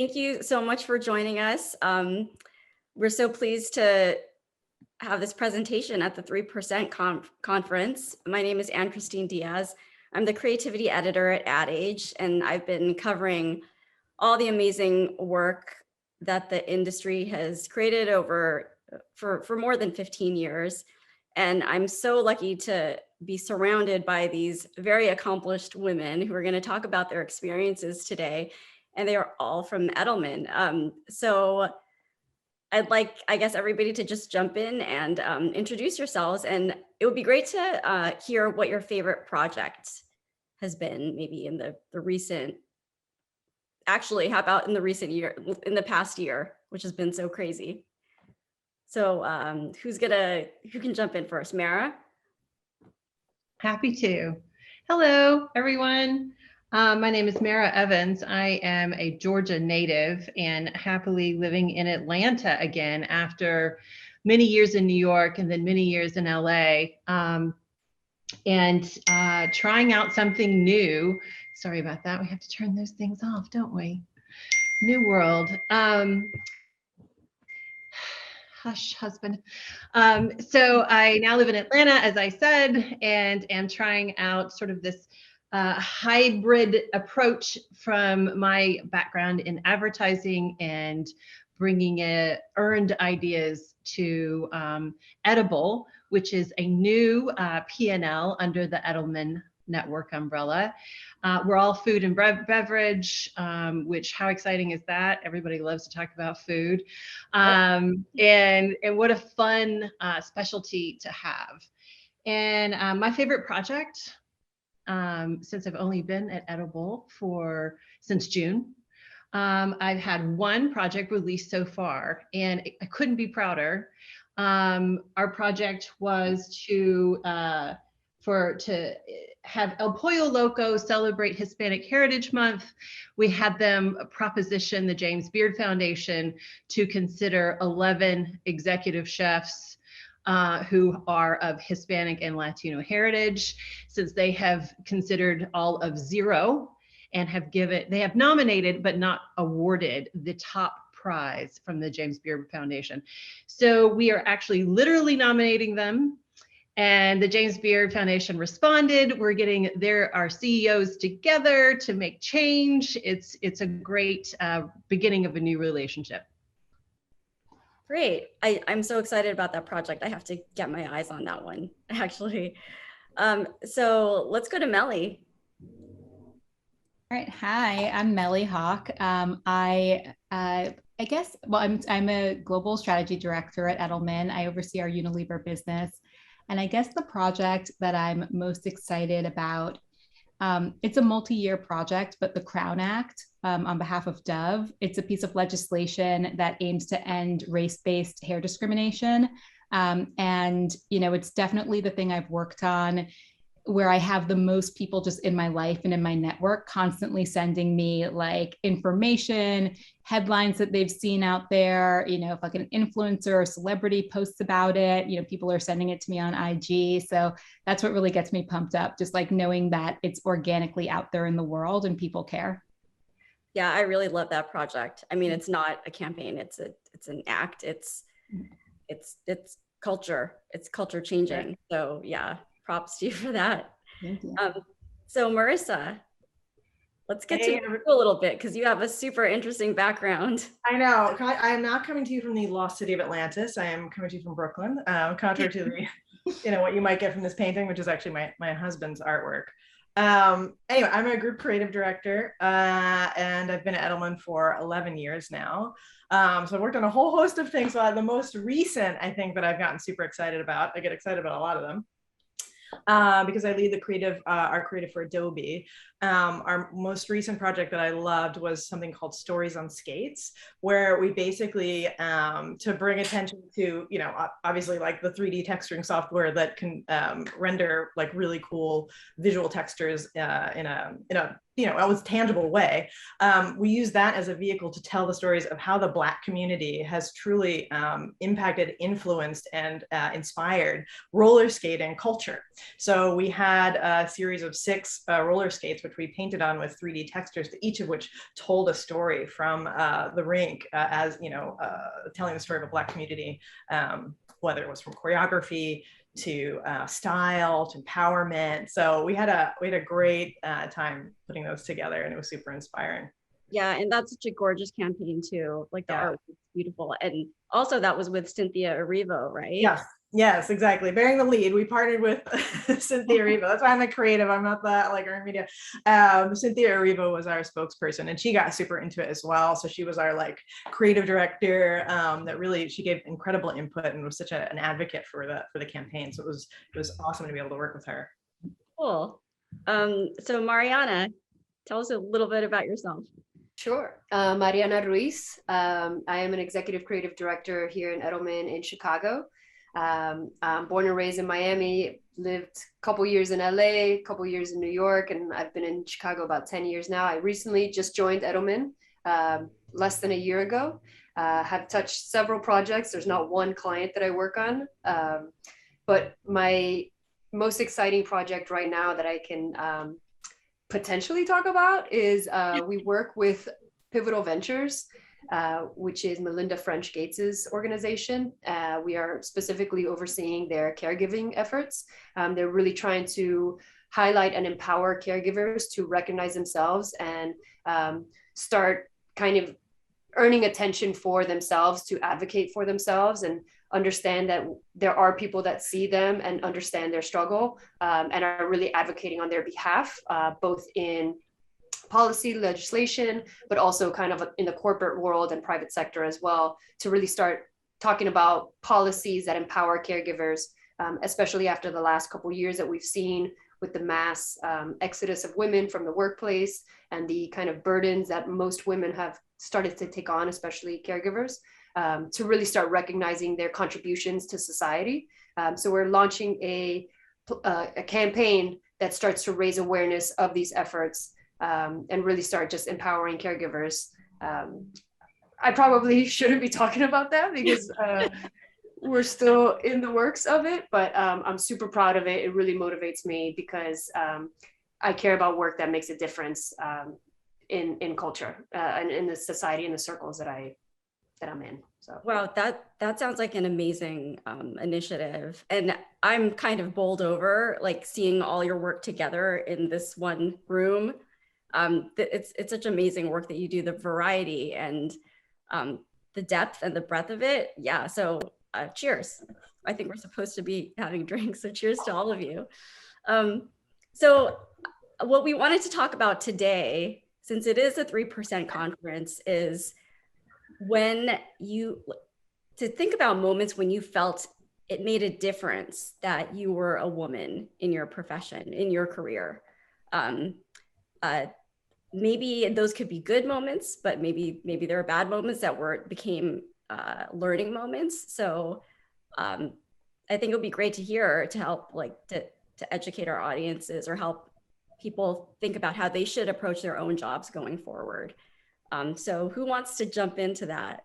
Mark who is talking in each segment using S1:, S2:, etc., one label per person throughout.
S1: Thank you so much for joining us. We're so pleased to have this presentation at the 3% conference. My name is Ann-Christine Diaz. I'm the creativity editor at Ad Age, and I've been covering all the amazing work that the industry has created for more than 15 years. And I'm so lucky to be surrounded by these very accomplished women who are going to talk about their experiences today. And they are all from Edelman. So I'd like, I guess, everybody to just jump in and introduce yourselves. And it would be great to hear what your favorite project has been, maybe in the recent, actually, how about in the recent year, in the past year, which has been so crazy. So who can jump in first? Mara?
S2: Happy to. Hello, everyone. My name is Mara Evans. I am a Georgia native and happily living in Atlanta again after many years in New York and then many years in LA. Trying out something new. Sorry about that. We have to turn those things off, don't we? New world. Hush, husband. So I now live in Atlanta, as I said, and am trying out sort of this hybrid approach from my background in advertising and bringing earned ideas to Edible, which is a new P&L under the Edelman network umbrella. We're all food and beverage, which how exciting is that? Everybody loves to talk about food. And what a fun specialty to have. And my favorite project, since I've only been at Edible since June, I've had one project released so far, and I couldn't be prouder. Our project was to have El Pollo Loco celebrate Hispanic Heritage Month. We had them proposition the James Beard Foundation to consider 11 executive chefs who are of Hispanic and Latino heritage, since they have considered all of 0 and they have nominated but not awarded the top prize from the James Beard Foundation. So we are actually literally nominating them. And the James Beard Foundation responded. We're getting our CEOs together to make change. It's a great beginning of a new relationship.
S1: Great. I'm so excited about that project. I have to get my eyes on that one, actually. So let's go to Melly.
S3: All right. Hi, I'm Melly Hawk. I guess, well, I'm a global strategy director at Edelman. I oversee our Unilever business. And I guess the project that I'm most excited about, it's a multi-year project, but the Crown Act on behalf of Dove, it's a piece of legislation that aims to end race-based hair discrimination. And, it's definitely the thing I've worked on where I have the most people just in my life and in my network constantly sending me like information, headlines that they've seen out there, if like an influencer or celebrity posts about it, people are sending it to me on IG. So that's what really gets me pumped up, just like knowing that it's organically out there in the world and people care.
S1: Yeah, I really love that project. I mean, it's not a campaign, it's an act. It's culture. It's culture changing. Right. So yeah. Props to you for that.
S3: Thank you.
S1: So Marissa, let's get to know you a little bit because you have a super interesting background.
S4: I know. I am not coming to you from the lost city of Atlantis. I am coming to you from Brooklyn, contrary to the, what you might get from this painting, which is actually my husband's artwork. Anyway, I'm a group creative director, and I've been at Edelman for 11 years now. So I've worked on a whole host of things. The most recent, I think, that I've gotten super excited about, I get excited about a lot of them, because I lead our creative for Adobe. Our most recent project that I loved was something called Stories on Skates, where we basically, to bring attention to, obviously like the 3D texturing software that can render like really cool visual textures in a always tangible way. We use that as a vehicle to tell the stories of how the Black community has truly impacted, influenced, and inspired roller skating culture. So we had a series of 6 roller skates, which which we painted on with 3D textures, each of which told a story from the rink, as telling the story of a Black community, whether it was from choreography to style to empowerment. So we had a great time putting those together, and it was super inspiring.
S1: Yeah, and that's such a gorgeous campaign too. Like the art was beautiful. And also that was with Cynthia Erivo, right?
S4: Yes, exactly. Bearing the lead, we partnered with Cynthia Erivo. That's why I'm a creative. I'm not that like earned media. Cynthia Erivo was our spokesperson, and she got super into it as well. So she was our like creative director. That really, she gave incredible input and was such an advocate for the campaign. So it was awesome to be able to work with her.
S1: Cool. So Mariana, tell us a little bit about yourself.
S5: Sure. Mariana Ruiz. I am an executive creative director here in Edelman in Chicago. I'm born and raised in Miami, lived a couple years in LA, a couple years in New York, and I've been in Chicago about 10 years now. I recently just joined Edelman less than a year ago. Have touched several projects. There's not one client that I work on, but my most exciting project right now that I can potentially talk about is we work with Pivotal Ventures, which is Melinda French Gates's organization. We are specifically overseeing their caregiving efforts. They're really trying to highlight and empower caregivers to recognize themselves and start kind of earning attention for themselves, to advocate for themselves and understand that there are people that see them and understand their struggle and are really advocating on their behalf, both in policy legislation, but also kind of in the corporate world and private sector as well, to really start talking about policies that empower caregivers, especially after the last couple of years that we've seen with the mass exodus of women from the workplace and the kind of burdens that most women have started to take on, especially caregivers, to really start recognizing their contributions to society. So we're launching a campaign that starts to raise awareness of these efforts and really start just empowering caregivers. I probably shouldn't be talking about that because we're still in the works of it, but I'm super proud of it. It really motivates me because I care about work that makes a difference in culture and in the society and the circles that I'm in. So
S1: wow, that sounds like an amazing initiative, and I'm kind of bowled over like seeing all your work together in this one room. It's such amazing work that you do, the variety and the depth and the breadth of it. Yeah, so cheers. I think we're supposed to be having drinks, so cheers to all of you. So what we wanted to talk about today, since it is a 3% conference, is to think about moments when you felt it made a difference that you were a woman in your profession, in your career. Maybe those could be good moments, but maybe there are bad moments that became learning moments. So I think it would be great to hear, to help to educate our audiences or help people think about how they should approach their own jobs going forward. So who wants to jump into that?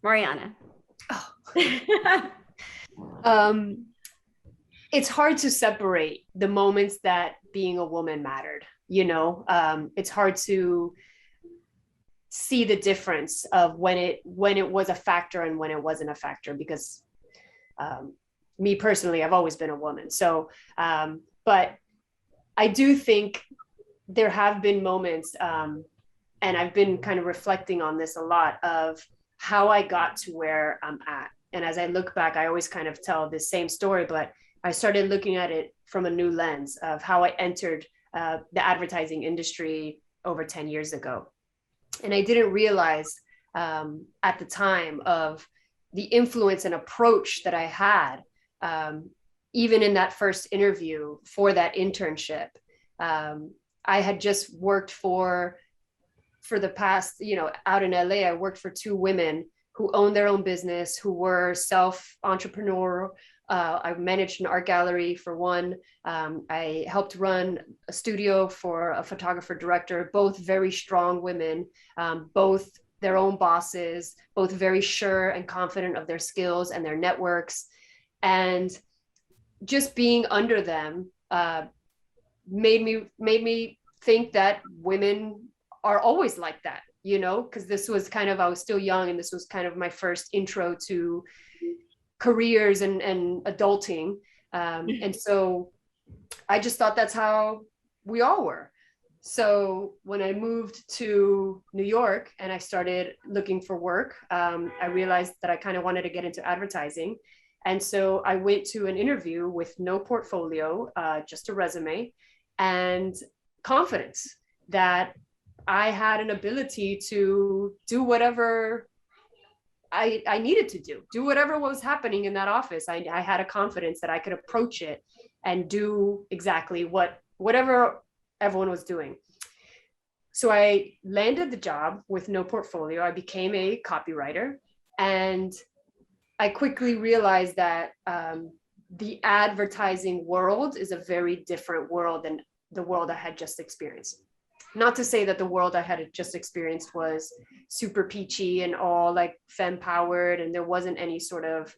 S1: Mariana.
S5: Oh. It's hard to separate the moments that being a woman mattered. It's hard to see the difference of when it was a factor and when it wasn't a factor, because me personally, I've always been a woman. So, but I do think there have been moments, and I've been kind of reflecting on this a lot, of how I got to where I'm at. And as I look back, I always kind of tell the same story, but I started looking at it from a new lens of how I entered the advertising industry over 10 years ago. And I didn't realize at the time of the influence and approach that I had, even in that first interview for that internship. I had just worked for the past, out in LA, I worked for two women who owned their own business, who were self-entrepreneur. I managed an art gallery for one. I helped run a studio for a photographer director, both very strong women, both their own bosses, both very sure and confident of their skills and their networks. And just being under them made me think that women are always like that, you know, because this was kind of, I was still young, and this was kind of my first intro to careers and adulting. And so I just thought that's how we all were. So when I moved to New York and I started looking for work, I realized that I kind of wanted to get into advertising. And so I went to an interview with no portfolio, just a resume and confidence that I had an ability to do whatever I needed to do whatever was happening in that office. I had a confidence that I could approach it and do exactly whatever everyone was doing. So I landed the job with no portfolio. I became a copywriter, and I quickly realized that the advertising world is a very different world than the world I had just experienced. Not to say that the world I had just experienced was super peachy and all like femme powered, and there wasn't any sort of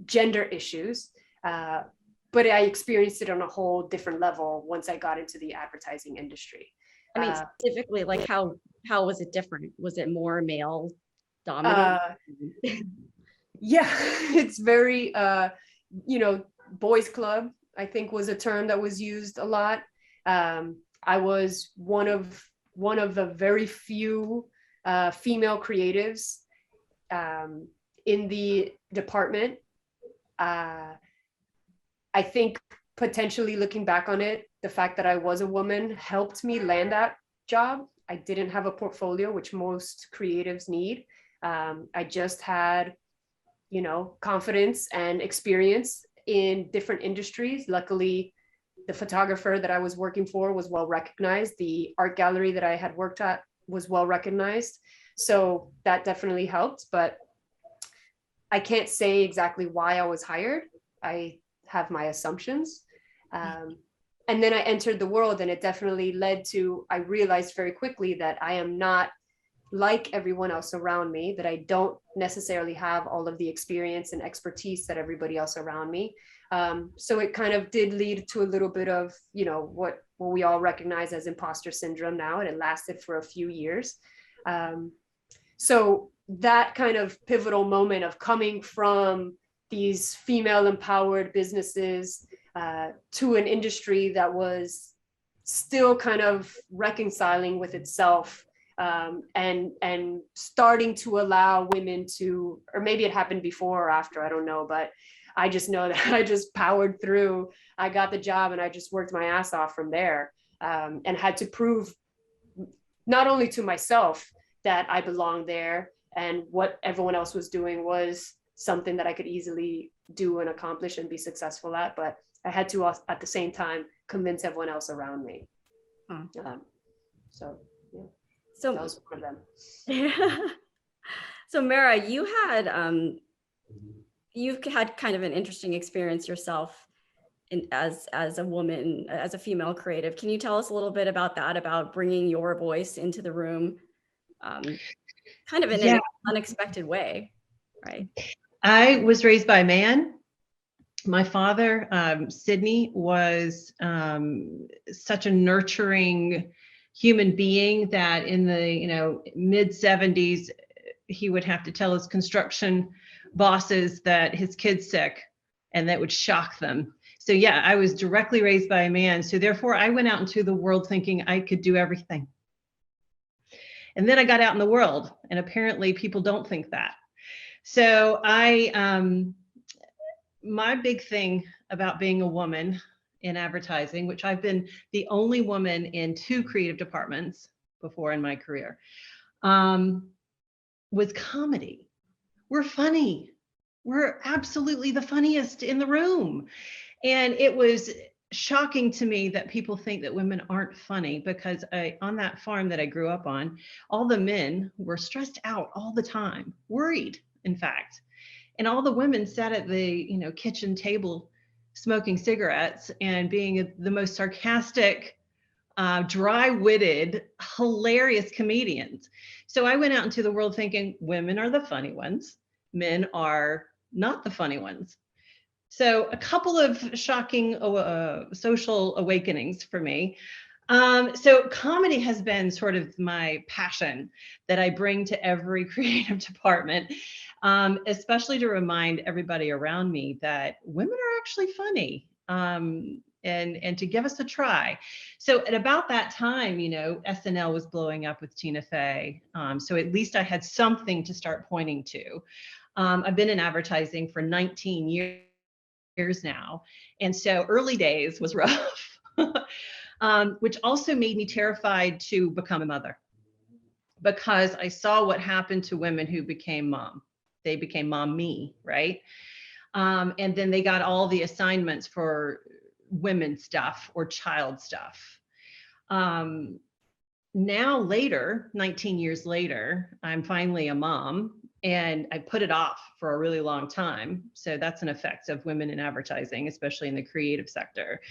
S5: gender issues. But I experienced it on a whole different level once I got into the advertising industry.
S1: I mean, specifically, like how was it different? Was it more male dominant?
S5: Yeah, it's very, you know, boys club, I think was a term that was used a lot. I was one of the very few female creatives in the department. I think potentially looking back on it, the fact that I was a woman helped me land that job. I didn't have a portfolio, which most creatives need. I just had, you know, confidence and experience in different industries. Luckily, the photographer that I was working for was well recognized. The art gallery that I had worked at was well recognized. So that definitely helped, but I can't say exactly why I was hired. I have my assumptions. And then I entered the world, and it definitely led to, I realized very quickly that I am not like everyone else around me, that I don't necessarily have all of the experience and expertise that everybody else around me. So it kind of did lead to a little bit of, you know, what we all recognize as imposter syndrome now, and it lasted for a few years. So that kind of pivotal moment of coming from these female empowered businesses to an industry that was still kind of reconciling with itself, and starting to allow women to, or maybe it happened before or after, I don't know, but I just know that I just powered through. I got the job and I just worked my ass off from there, and had to prove not only to myself that I belonged there and what everyone else was doing was something that I could easily do and accomplish and be successful at, but I had to at the same time convince everyone else around me. So yeah, that was one of them.
S1: So Mara, you've had kind of an interesting experience yourself as a woman, as a female creative. Can you tell us a little bit about that, about bringing your voice into the room, kind of in an unexpected way, right?
S2: I was raised by a man. My father, Sydney, was such a nurturing human being that in the mid 70s, he would have to tell his construction bosses that his kid's sick, and that would shock them. So yeah, I was directly raised by a man. So therefore, I went out into the world thinking I could do everything. And then I got out in the world, and apparently people don't think that. So my big thing about being a woman in advertising, which I've been the only woman in 2 creative departments before in my career, was comedy. We're funny. We're absolutely the funniest in the room. And it was shocking to me that people think that women aren't funny, because on that farm that I grew up on, all the men were stressed out all the time, worried, in fact. And all the women sat at the kitchen table smoking cigarettes and being the most sarcastic, dry-witted, hilarious comedians. So I went out into the world thinking women are the funny ones, men are not the funny ones. So a couple of shocking social awakenings for me. So comedy has been sort of my passion that I bring to every creative department, especially to remind everybody around me that women are actually funny, and to give us a try. So at about that time, SNL was blowing up with Tina Fey. So at least I had something to start pointing to. I've been in advertising for 19 years now. And so early days was rough. Which also made me terrified to become a mother, because I saw what happened to women who became mom. They became mommy, right? And then they got all the assignments for women stuff or child stuff. Now later, 19 years later, I'm finally a mom, and I put it off for a really long time. So that's an effect of women in advertising, especially in the creative sector.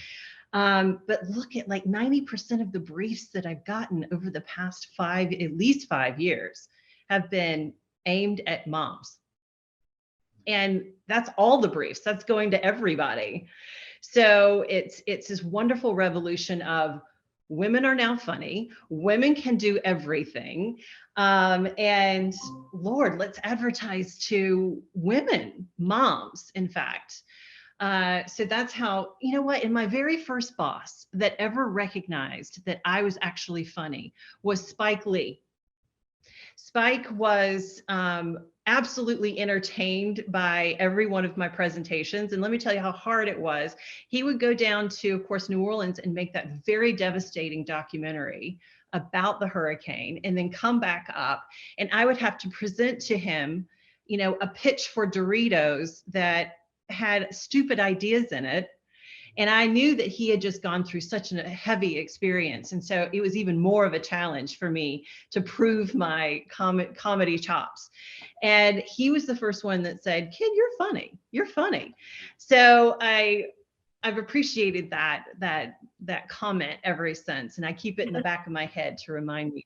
S2: But look at like 90% of the briefs that I've gotten over the past at least 5 years have been aimed at moms. And that's all the briefs, that's going to everybody. So it's this wonderful revolution of women are now funny, women can do everything. And Lord, let's advertise to women, moms, in fact. So that's how, and my very first boss that ever recognized that I was actually funny was Spike Lee. Spike was absolutely entertained by every one of my presentations. And let me tell you how hard it was. He would go down to, of course, New Orleans and make that very devastating documentary about the hurricane, and then come back up. And I would have to present to him, a pitch for Doritos that had stupid ideas in it. And I knew that he had just gone through such a heavy experience. And so it was even more of a challenge for me to prove my comedy chops. And he was the first one that said, "Kid, you're funny. You're funny." So I've appreciated that comment ever since. And I keep it in the back of my head to remind me.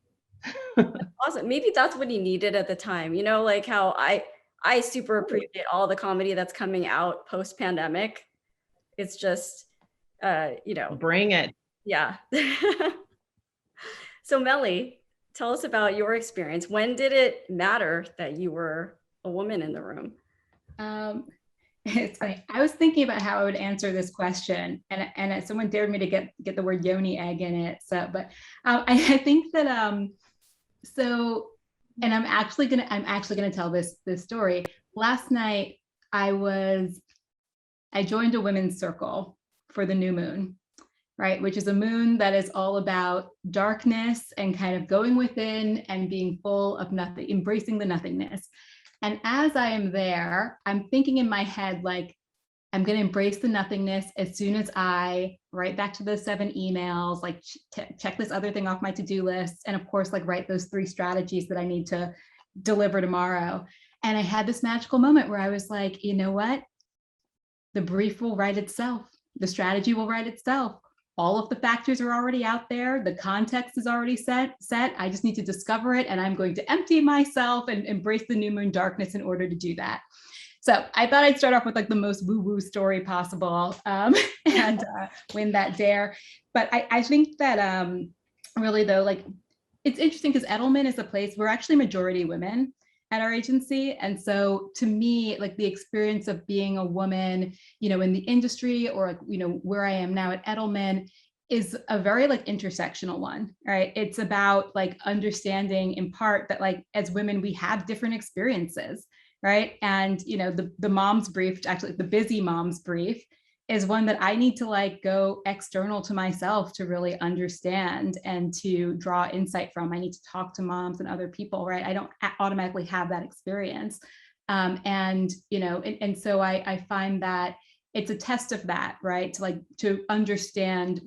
S1: Awesome. Maybe that's what he needed at the time, like how I super appreciate all the comedy that's coming out post-pandemic. It's just,
S2: Bring it.
S1: Yeah. So Melly, tell us about your experience. When did it matter that you were a woman in the room?
S3: It's funny. I was thinking about how I would answer this question, and someone dared me to get the word yoni egg in it. So, but I think that and I'm actually gonna tell this story. Last night I joined a women's circle for the new moon, right? Which is a moon that is all about darkness and kind of going within and being full of nothing, embracing the nothingness. And as I am there, I'm thinking in my head, like, I'm going to embrace the nothingness as soon as I write back to those 7 emails, like check this other thing off my to-do list. And of course, like write those 3 strategies that I need to deliver tomorrow. And I had this magical moment where I was like, you know what? The brief will write itself. The strategy will write itself. All of the factors are already out there. The context is already set. I just need to discover it. And I'm going to empty myself and embrace the new moon darkness in order to do that. So I thought I'd start off with like the most woo-woo story possible and win that dare. But I think that really though, like, it's interesting because Edelman is a place we're actually majority women at our agency. And so to me, like the experience of being a woman, in the industry or, where I am now at Edelman is a very like intersectional one, right? It's about like understanding in part that like as women, we have different experiences, right? And, the mom's brief, actually the busy mom's brief is one that I need to like go external to myself to really understand and to draw insight from. I need to talk to moms and other people, right? I don't automatically have that experience. And so I find that it's a test of that, right? To understand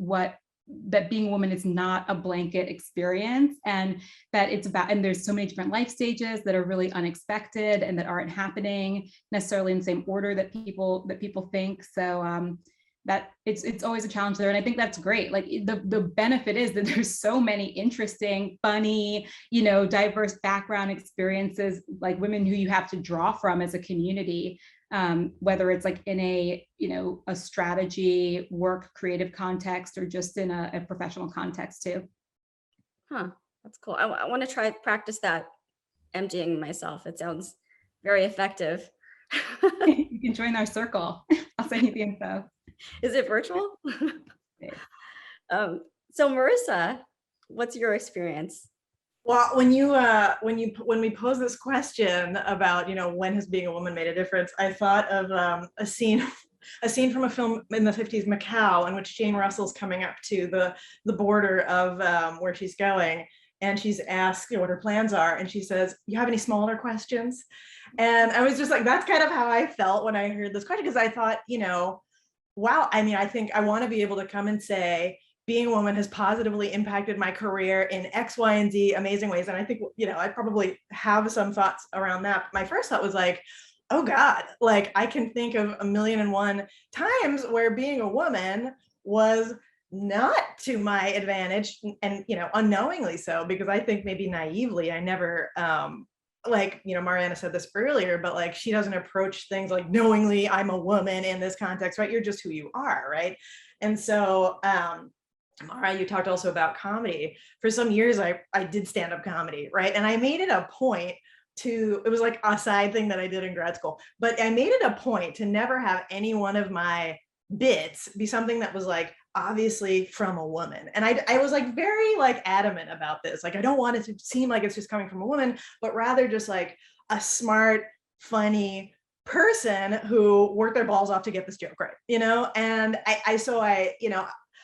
S3: that being a woman is not a blanket experience, and that it's about, and there's so many different life stages that are really unexpected and that aren't happening necessarily in the same order that people think. So that it's always a challenge there. And I think that's great. Like the benefit is that there's so many interesting, funny, diverse background experiences, like women who you have to draw from as a community. whether it's like in a, a strategy, work, creative context, or just in a professional context too.
S1: Huh, that's cool. I want to try practice that emptying myself. It sounds very effective.
S3: You can join our circle. I'll send you the info.
S1: Is it virtual? So Marissa, what's your experience?
S4: Well, when we pose this question about, when has being a woman made a difference, I thought of a scene from a film in the 50s, Macau, in which Jane Russell's coming up to the border of where she's going, and she's asked, what her plans are, and she says, "You have any smaller questions?" And I was just like, that's kind of how I felt when I heard this question, because I thought, wow, I mean, I think I want to be able to come and say, being a woman has positively impacted my career in X, Y, and Z amazing ways. And I think, I probably have some thoughts around that. My first thought was like, oh God, like I can think of 1,000,001 times where being a woman was not to my advantage, and, unknowingly so, because I think maybe naively, I never, Mariana said this earlier, but like, she doesn't approach things like knowingly, I'm a woman in this context, right? You're just who you are, right? And so, Mara, you talked also about comedy. For some years, I did stand-up comedy, right? And I made it a point it was like a side thing that I did in grad school, but I made it a point to never have any one of my bits be something that was like obviously from a woman. And I was like very like adamant about this. Like, I don't want it to seem like it's just coming from a woman, but rather just like a smart, funny person who worked their balls off to get this joke right, And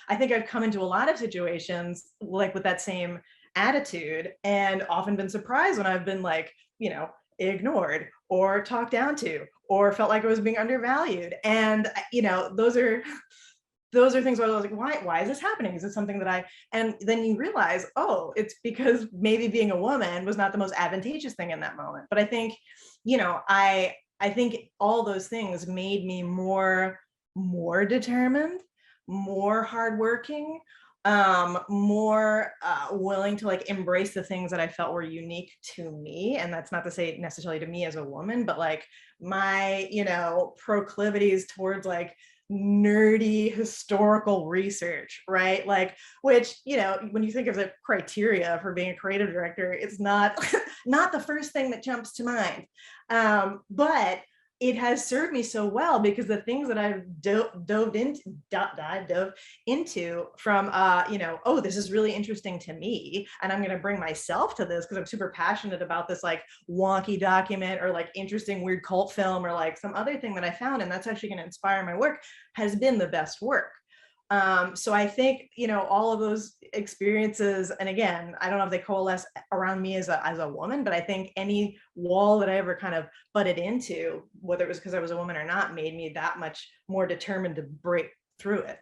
S4: I think I've come into a lot of situations like with that same attitude, and often been surprised when I've been like, ignored or talked down to, or felt like I was being undervalued. And, those are things where I was like, why is this happening? Is it something that and then you realize, oh, it's because maybe being a woman was not the most advantageous thing in that moment. But I think, I think all those things made me more determined, more hardworking, more willing to like embrace the things that I felt were unique to me. And that's not to say necessarily to me as a woman, but like my, proclivities towards like nerdy historical research, right? Like, which, when you think of the criteria for being a creative director, it's not not the first thing that jumps to mind. But it has served me so well, because the things that I've dove into from, oh, this is really interesting to me, and I'm going to bring myself to this because I'm super passionate about this like wonky document or like interesting weird cult film or like some other thing that I found, and that's actually going to inspire my work, has been the best work. So I think, all of those experiences, and again, I don't know if they coalesce around me as a woman, but I think any wall that I ever kind of butted into, whether it was because I was a woman or not, made me that much more determined to break through it.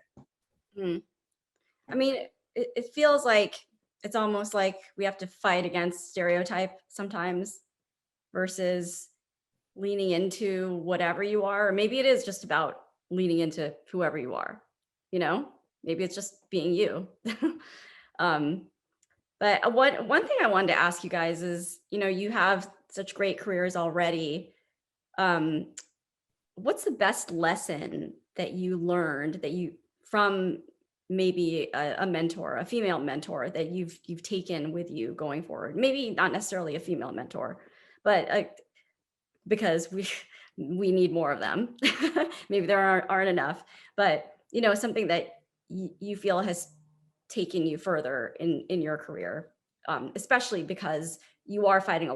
S1: I mean, it feels like it's almost like we have to fight against stereotype sometimes versus leaning into whatever you are. Or maybe it is just about leaning into whoever you are. Maybe it's just being you. But one thing I wanted to ask you guys is, you have such great careers already. What's the best lesson that you learned from maybe a mentor, a female mentor that you've taken with you going forward? Maybe not necessarily a female mentor, but because we need more of them. Maybe there aren't enough, but something that you feel has taken you further in your career, especially because you are fighting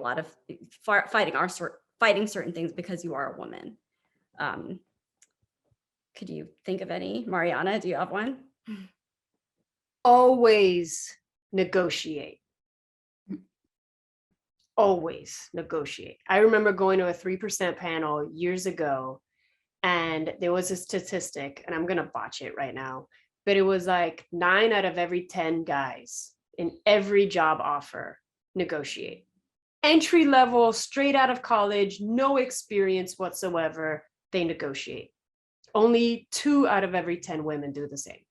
S1: fighting certain things because you are a woman. Could you think of any? Mariana, do you have one?
S5: Always negotiate. Always negotiate. I remember going to a 3% panel years ago, and there was a statistic, and I'm going to botch it right now, but it was like 9 out of every 10 guys in every job offer negotiate. Entry level, straight out of college, no experience whatsoever, they negotiate. Only 2 out of every 10 women do the same.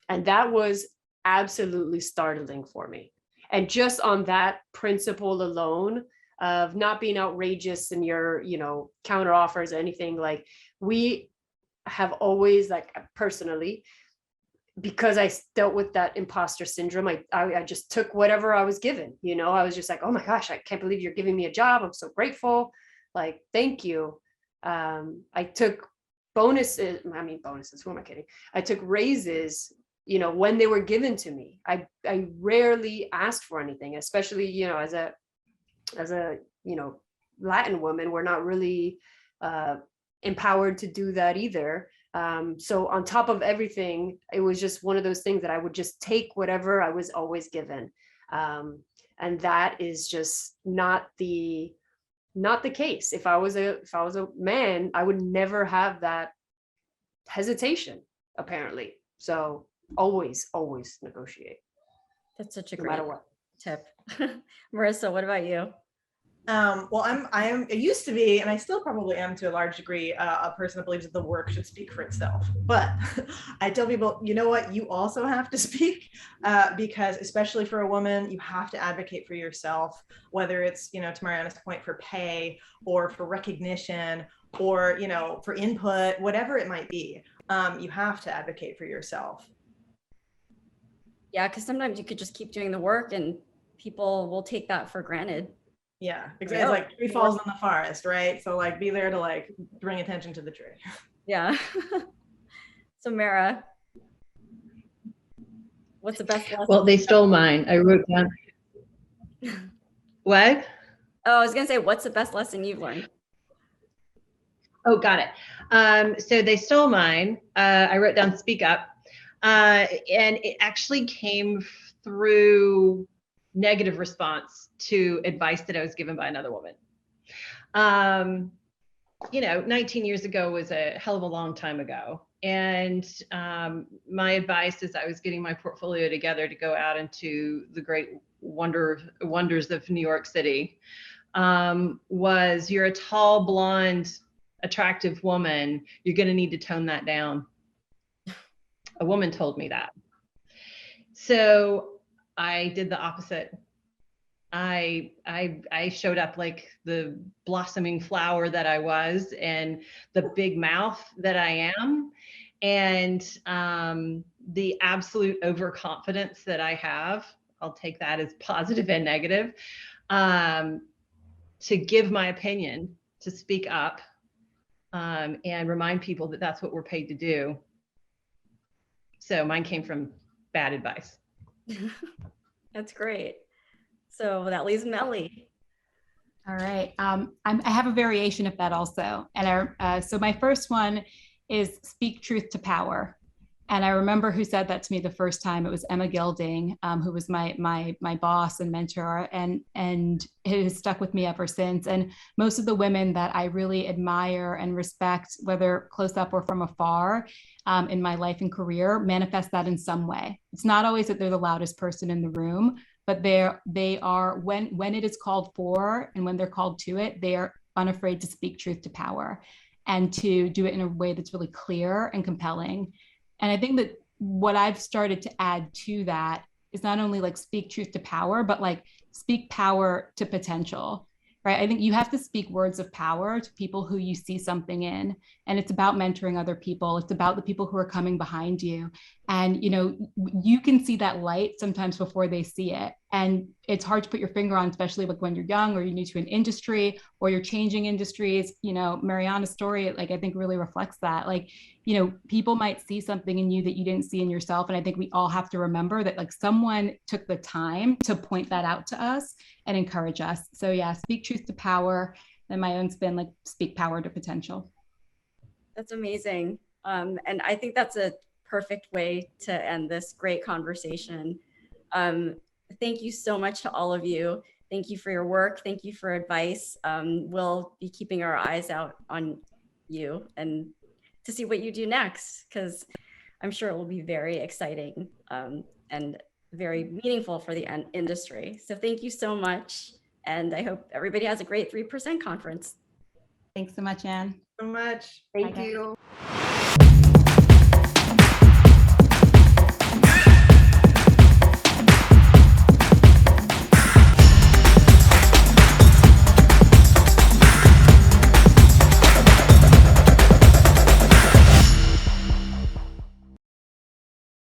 S5: And that was absolutely startling for me. And just on that principle alone, of not being outrageous in your, counter offers or anything. Like, we have always, like, personally, because I dealt with that imposter syndrome, I just took whatever I was given. I was just like, oh my gosh, I can't believe you're giving me a job. I'm so grateful. Like, thank you. I took bonuses. Who am I kidding? I took raises, when they were given to me. I rarely asked for anything, especially, as a Latin woman, we're not really empowered to do that either. So on top of everything, it was just one of those things that I would just take whatever I was always given. And that is just not the case. If I was a man, I would never have that hesitation, apparently. So always negotiate.
S1: That's such a
S5: no
S1: great
S5: matter what.
S1: tip. Marissa, what about you?
S4: Well, I used to be, and I still probably am to a large degree, a person that believes that the work should speak for itself. But I tell people, you know what, you also have to speak, because especially for a woman, you have to advocate for yourself, whether it's, to Mariana's point, for pay or for recognition or, for input, whatever it might be. You have to advocate for yourself.
S1: Yeah, because sometimes you could just keep doing the work and people will take that for granted.
S4: Yeah, exactly. It's like tree falls in the forest, right? So like be there to like bring attention to the tree.
S1: Yeah. So Mara, what's the best lesson?
S2: Well, they stole mine. I wrote down. What?
S1: Oh, I was gonna say, what's the best lesson you've learned?
S2: Oh, got it. So they stole mine. I wrote down speak up. And it actually came through negative response to advice that I was given by another woman. 19 years ago was a hell of a long time ago. And my advice as I was getting my portfolio together to go out into the great wonders of New York City was, you're a tall, blonde, attractive woman. You're going to need to tone that down. A woman told me that. So I did the opposite. I showed up like the blossoming flower that I was, and the big mouth that I am, and the absolute overconfidence that I have. I'll take that as positive and negative. To give my opinion, to speak up, and remind people that that's what we're paid to do. So mine came from bad advice.
S1: That's great. So that leaves Melly.
S3: All right. I have a variation of that also. And so my first one is speak truth to power. And I remember who said that to me the first time. It was Emma Gilding, who was my boss and mentor, and it has stuck with me ever since. And most of the women that I really admire and respect, whether close up or from afar, in my life and career, manifest that in some way. It's not always that they're the loudest person in the room, but they are, when it is called for and when they're called to it, they are unafraid to speak truth to power and to do it in a way that's really clear and compelling. And I think that what I've started to add to that is not only like speak truth to power, but like speak power to potential, right? I think you have to speak words of power to people who you see something in. And it's about mentoring other people. It's about the people who are coming behind you. And, you can see that light sometimes before they see it. And it's hard to put your finger on, especially like when you're young or you're new to an industry or you're changing industries. Mariana's story, like, I think really reflects that. Like, people might see something in you that you didn't see in yourself. And I think we all have to remember that, like, someone took the time to point that out to us and encourage us. So yeah, speak truth to power. And my own spin, like, speak power to potential.
S1: That's amazing. And I think that's a perfect way to end this great conversation. Thank you so much to all of you. Thank you for your work. Thank you for advice. We'll be keeping our eyes out on you and to see what you do next, because I'm sure it will be very exciting and very meaningful for the industry. So thank you so much. And I hope everybody has a great 3% conference.
S3: Thanks so much, Ann.
S4: So much.
S5: Thank
S3: Bye, guys.
S5: you.